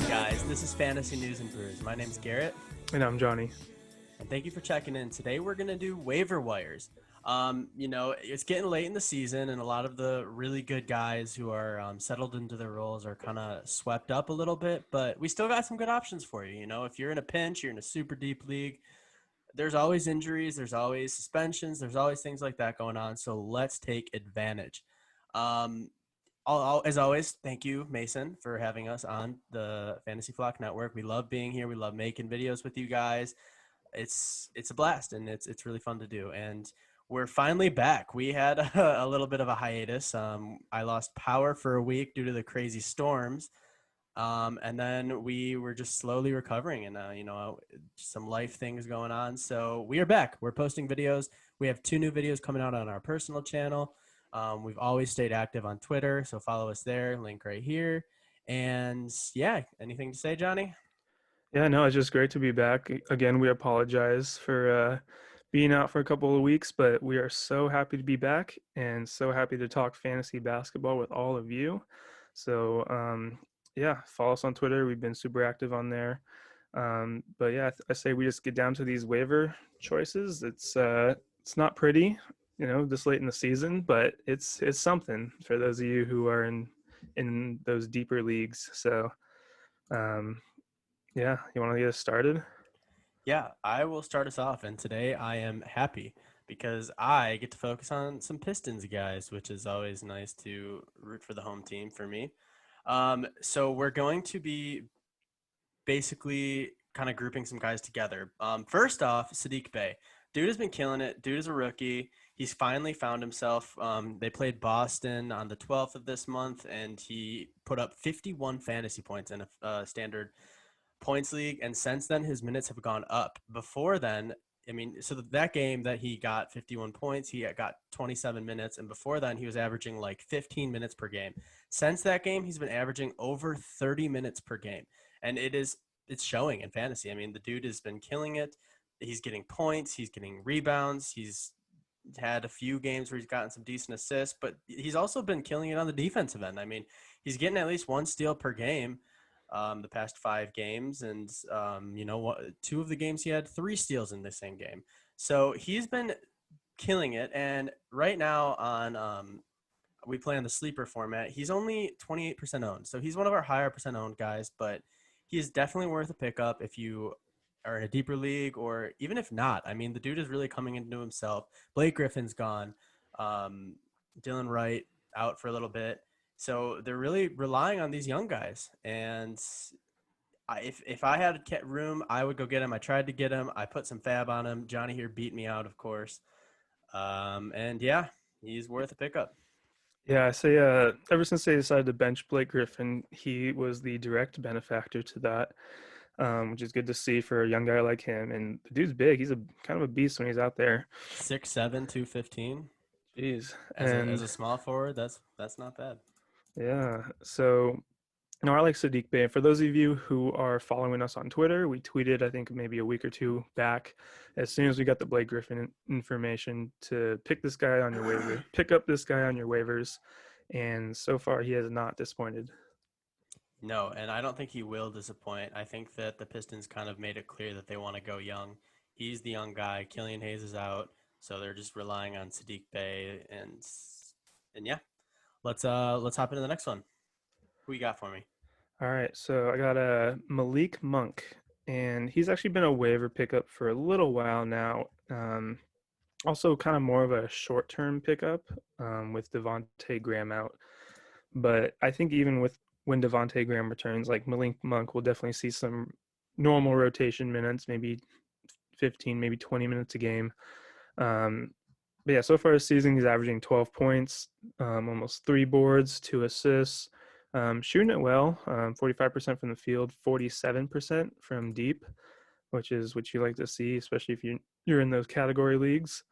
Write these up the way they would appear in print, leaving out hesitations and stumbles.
up, guys? This is Fantasy News and Brews. My name's Garrett, And I'm Johnny. and thank you for checking in. Today, we're going to do waiver wires. It's getting late in the season, and a lot of the really good guys who are settled into their roles are kind of swept up a little bit, but we still got some good options for you. If you're in a pinch, you're in a super deep league, there's always injuries, there's always suspensions, there's always things like that going on. So let's take advantage. Um, as always, thank you, Mason, for having us on the Fantasy Flock Network. We love being here. We love making videos with you guys. It's a blast, and it's really fun to do. And we're finally back. We had a little bit of a hiatus. I lost power for a week due to the crazy storms. And then we were just slowly recovering, and some life things going on. So we are back. We're posting videos. We have 2 new videos coming out on our personal channel. We've always stayed active on Twitter, so follow us there. Link right here. And yeah, anything to say, Johnny? Yeah, no, it's just great to be back. Again, we apologize for being out for a couple of weeks, but we are so happy to be back and so happy to talk fantasy basketball with all of you. So, yeah, follow us on Twitter. We've been super active on there. But yeah, I say we just get down to these waiver choices. It's not pretty, this late in the season, but it's something for those of you who are in those deeper leagues. So, um, yeah, you want to get us started? Yeah, I will start us off. And today I am happy because I get to focus on some Pistons guys, which is always nice to root for the home team for me. So we're going to be basically kind of grouping some guys together. First off, Saddiq Bey. Dude has been killing it. Dude is a rookie. He's finally found himself. They played Boston on the 12th of this month, and he put up 51 fantasy points in a standard points league. And since then, his minutes have gone up. Before then, so that game that he got 51 points, he got 27 minutes. And before then, he was averaging like 15 minutes per game. Since that game, he's been averaging over 30 minutes per game. And it's showing in fantasy. The dude has been killing it. He's getting points. He's getting rebounds. He's had a few games where he's gotten some decent assists, but he's also been killing it on the defensive end. He's getting at least 1 steal per game the past 5 games. And, 2 of the games he had 3 steals in the same game. So he's been killing it. And right now we play on the sleeper format. He's only 28% owned. So he's one of our higher percent owned guys, but he is definitely worth a pickup if you are in a deeper league, or even if not. The dude is really coming into himself. Blake Griffin's gone. Dylan Wright out for a little bit. So they're really relying on these young guys. And if I had room, I would go get him. I tried to get him. I put some fab on him. Johnny here beat me out, of course. And yeah, he's worth a pickup. Yeah, I say ever since they decided to bench Blake Griffin, he was the direct benefactor to that, which is good to see for a young guy like him. And the dude's big. He's a kind of a beast when he's out there. 6'7", 215. Jeez. As And a small forward, that's not bad. yeah, so no, I like Saddiq Bey. For those of you who are following us on Twitter, we tweeted, I think, maybe a week or 2 back, as soon as we got the Blake Griffin information, to pick this guy on your waiver, pick up this guy on your waivers, and so far he has not disappointed. No, and I don't think he will disappoint. I think that the Pistons kind of made it clear that they want to go young. He's the young guy. Killian Hayes is out, so they're just relying on Saddiq Bey, and yeah, let's hop into the next one. Who you got for me? All right, so I got a Malik Monk, and he's actually been a waiver pickup for a little while now. Also, kind of more of a short-term pickup with Devontae Graham out. But I think even with when Devontae Graham returns, like Malik Monk will definitely see some normal rotation minutes, maybe 15, maybe 20 minutes a game. But yeah, so far this season, he's averaging 12 points, almost 3 boards, 2 assists, shooting it well, 45% from the field, 47% from deep, which is what you like to see, especially if you're in those category leagues.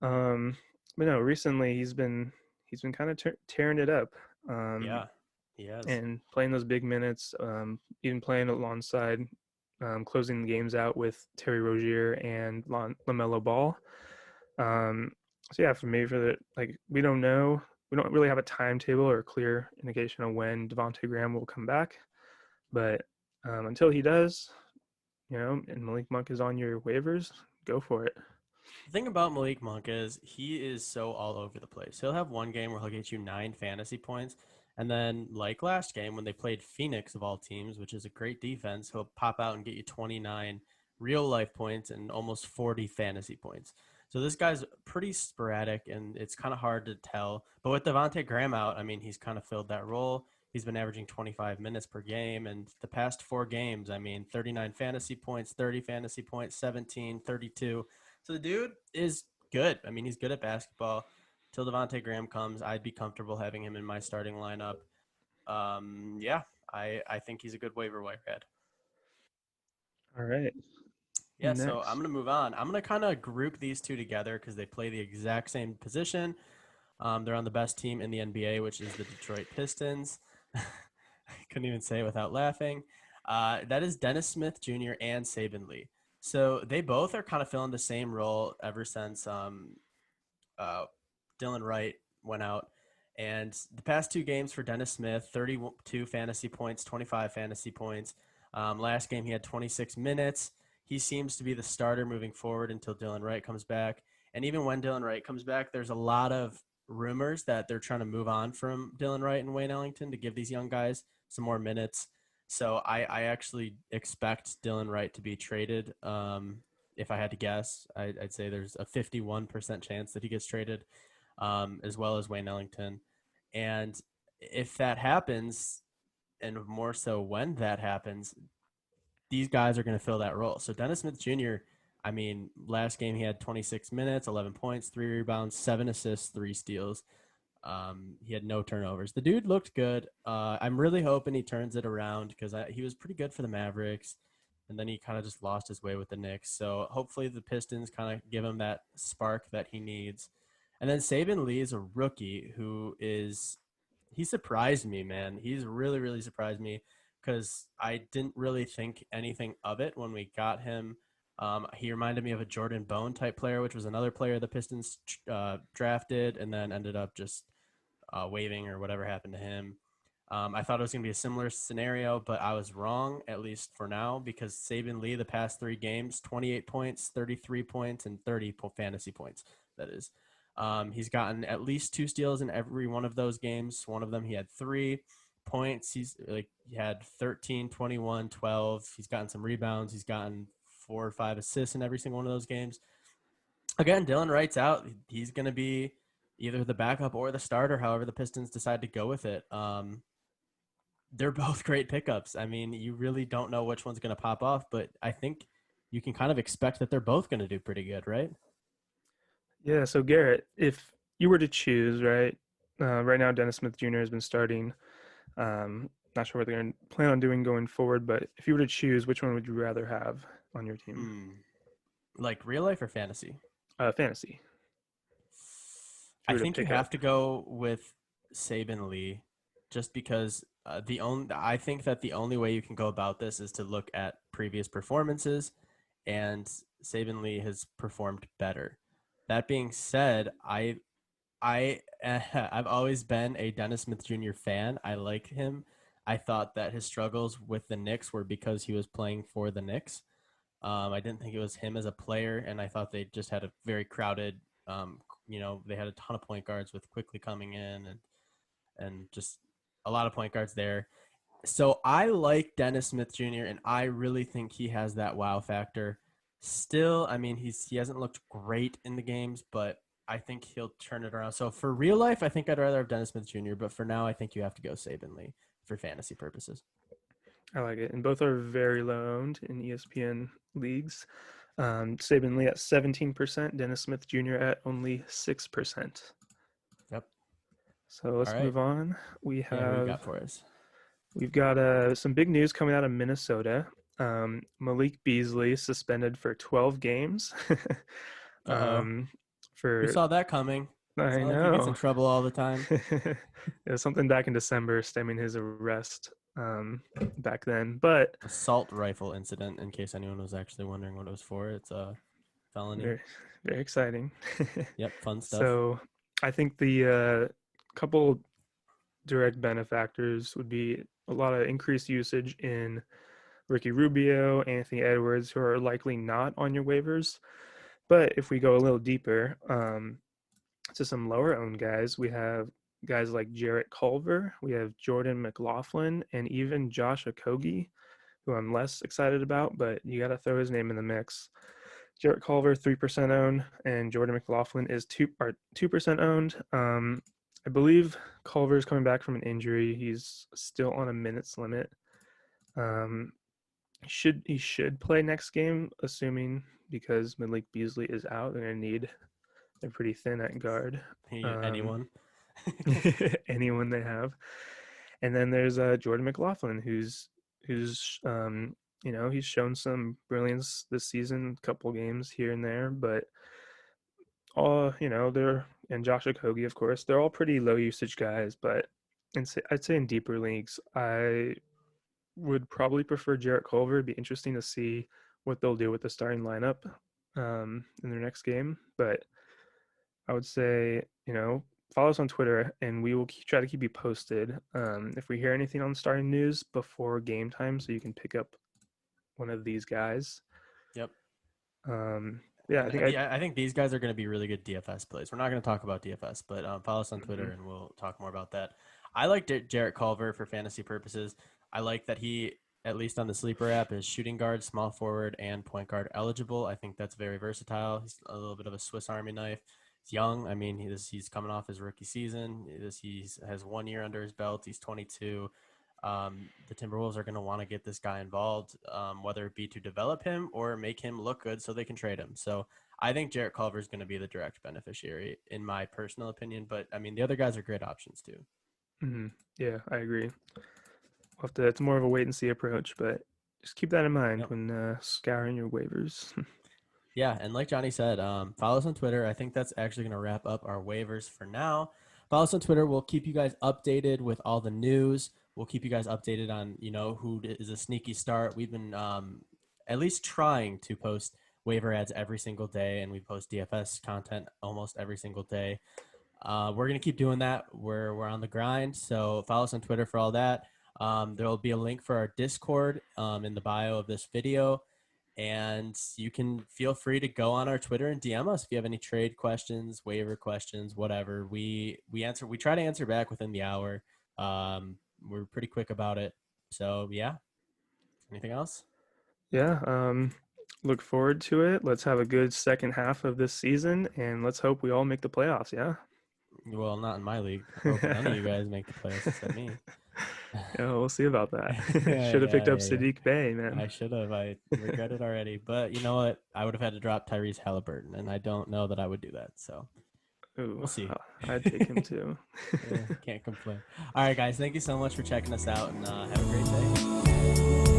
But no, recently he's been kind of tearing it up. Yeah, he has. And playing those big minutes, even playing alongside, closing the games out with Terry Rozier and LaMelo Ball. So yeah, for me, we don't know. We don't really have a timetable or a clear indication of when Devontae Graham will come back. But until he does, and Malik Monk is on your waivers, go for it. The thing about Malik Monk is he is so all over the place. He'll have one game where he'll get you 9 fantasy points. And then, like last game, when they played Phoenix of all teams, which is a great defense, he'll pop out and get you 29 real life points and almost 40 fantasy points. So this guy's pretty sporadic, and it's kind of hard to tell. But with Devontae Graham out, I mean, he's kind of filled that role. He's been averaging 25 minutes per game. And the past 4 games, I mean, 39 fantasy points, 30 fantasy points, 17, 32. So the dude is good. I mean, he's good at basketball. Till Devontae Graham comes, I'd be comfortable having him in my starting lineup. Yeah, I think he's a good waiver wire head. All right. Yeah, so I'm Next. gonna move on. I'm gonna kind of group these two together because they play the exact same position. They're on the best team in the NBA, which is the Detroit Pistons. I couldn't even say it without laughing. That is Dennis Smith Jr. and Saben Lee. So they both are kind of filling the same role ever since uh, Dylan Wright went out. And the past 2 games for Dennis Smith, 32 fantasy points, 25 fantasy points. Last game, he had 26 minutes. He seems to be the starter moving forward until Dylan Wright comes back. And even when Dylan Wright comes back, there's a lot of rumors that they're trying to move on from Dylan Wright and Wayne Ellington to give these young guys some more minutes. So I actually expect Dylan Wright to be traded. If I had to guess, I'd say there's a 51% chance that he gets traded, as well as Wayne Ellington. And if that happens, and more so when that happens, these guys are going to fill that role. So Dennis Smith Jr., I mean, last game he had 26 minutes, 11 points, 3 rebounds, 7 assists, 3 steals. He had no turnovers. The dude looked good. I'm really hoping he turns it around because he was pretty good for the Mavericks, and then he kind of just lost his way with the Knicks. So hopefully the Pistons kind of give him that spark that he needs. And then Saben Lee is a rookie who is he surprised me, man. He's really really surprised me because I didn't really think anything of it when we got him. He reminded me of a Jordan Bone type player, which was another player the Pistons drafted and then ended up just waiving or whatever happened to him. I thought it was going to be a similar scenario, but I was wrong, at least for now, because Saben Lee, the past 3 games, 28 points, 33 points, and 30 fantasy points. That is. He's gotten at least 2 steals in every one of those games. One of them he had 3 points. He had 13, 21, 12. He's gotten some rebounds. He's gotten 4 or 5 assists in every single one of those games. Again, Dylan Wright's out. He's going to be either the backup or the starter, however the Pistons decide to go with it. They're both great pickups. I mean, you really don't know which one's going to pop off, but I think you can kind of expect that they're both going to do pretty good, right? Yeah. So Garrett, if you were to choose, right, right now Dennis Smith Jr. has been starting. Not sure what they're going to plan on doing going forward, but if you were to choose, which one would you rather have on your team? Hmm. Like real life or fantasy? Fantasy. If you I were to think you pick have up. to go with Saben Lee, just because the only I think that the only way you can go about this is to look at previous performances, and Saben Lee has performed better. That being said, I've always been a Dennis Smith Jr. fan. I like him. I thought that his struggles with the Knicks were because he was playing for the Knicks. I didn't think it was him as a player, and I thought they just had a very crowded. They had a ton of point guards with quickly coming in and just a lot of point guards there. So I like Dennis Smith Jr. and I really think he has that wow factor. Still, I mean, he hasn't looked great in the games, but I think he'll turn it around. So for real life, I think I'd rather have Dennis Smith Jr., but for now, I think you have to go Saben Lee for fantasy purposes. I like it. And both are very low owned in ESPN leagues. Saban Lee at 17%, Dennis Smith Jr. at only 6%. Yep. So All let's right. move on. Yeah, who you got for us? We've got some big news coming out of Minnesota. Malik Beasley suspended for 12 games. Uh oh. um, Who for saw that coming? It's I not like he gets in know trouble all the time. it was something back in December stemming his arrest back then, but Assault rifle incident, in case anyone was actually wondering what it was for. It's a felony. very very exciting. Yep, fun stuff. So I think the couple direct benefactors would be a lot of increased usage in Ricky Rubio, Anthony Edwards, who are likely not on your waivers. But if we go a little deeper to some lower owned guys, we have guys like Jarrett Culver, we have Jordan McLaughlin, and even Josh Okogie, who I'm less excited about, but you got to throw his name in the mix. Jarrett Culver, 3% owned, and Jordan McLaughlin is 2% owned. I believe Culver is coming back from an injury. He's still on a minutes limit. Um, he should play next game, assuming because Malik Beasley is out. They're pretty thin at guard. Um, Anyone? anyone they have, and then there's Jordan McLaughlin, who's he's shown some brilliance this season, a couple games here and there, but all they're and Josh Okogie, of course, they're all pretty low usage guys, but I'd say in deeper leagues, I would probably prefer Jarrett Culver. It'd be interesting to see what they'll do with the starting lineup in their next game. But I would say, follow us on Twitter and we will try to keep you posted if we hear anything on starting news before game time so you can pick up one of these guys. Yep. Yeah, And I think these guys are going to be really good DFS plays. We're not going to talk about DFS, but follow us on Twitter and we'll talk more about that. I like Jarrett Culver for fantasy purposes. I like that he, at least on the sleeper app, is shooting guard, small forward, and point guard eligible. I think that's very versatile. He's a little bit of a Swiss Army knife. He's young. I mean, he's coming off his rookie season. He has 1 year under his belt. He's 22. The Timberwolves are going to want to get this guy involved, whether it be to develop him or make him look good so they can trade him. So I think Jarrett Culver is going to be the direct beneficiary, in my personal opinion. But I mean, the other guys are great options too. Mm-hmm. Yeah, I agree. It's more of a wait and see approach, but just keep that in mind when scouring your waivers. Yeah, and like Johnny said, follow us on Twitter. I think that's actually going to wrap up our waivers for now. Follow us on Twitter. We'll keep you guys updated with all the news. We'll keep you guys updated on, who is a sneaky start. We've been at least trying to post waiver ads every single day, and we post DFS content almost every single day. We're going to keep doing that. We're on the grind, so follow us on Twitter for all that. There will be a link for our Discord in the bio of this video. And you can feel free to go on our Twitter and DM us if you have any trade questions, waiver questions, whatever. We try to answer back within the hour. We're pretty quick about it. So yeah. Anything else? Yeah. Look forward to it. Let's have a good second half of this season, and let's hope we all make the playoffs. Yeah. Well, not in my league. I hope none of you guys make the playoffs except me. Yeah, we'll see about that. Yeah, Should have picked up yeah. Saddiq Bey, man. I should have. I regret it already. But you know what? I would have had to drop Tyrese Halliburton, and I don't know that I would do that. So Ooh, we'll see. I'd take him too. Yeah, can't complain. All right, guys. Thank you so much for checking us out, and have a great day.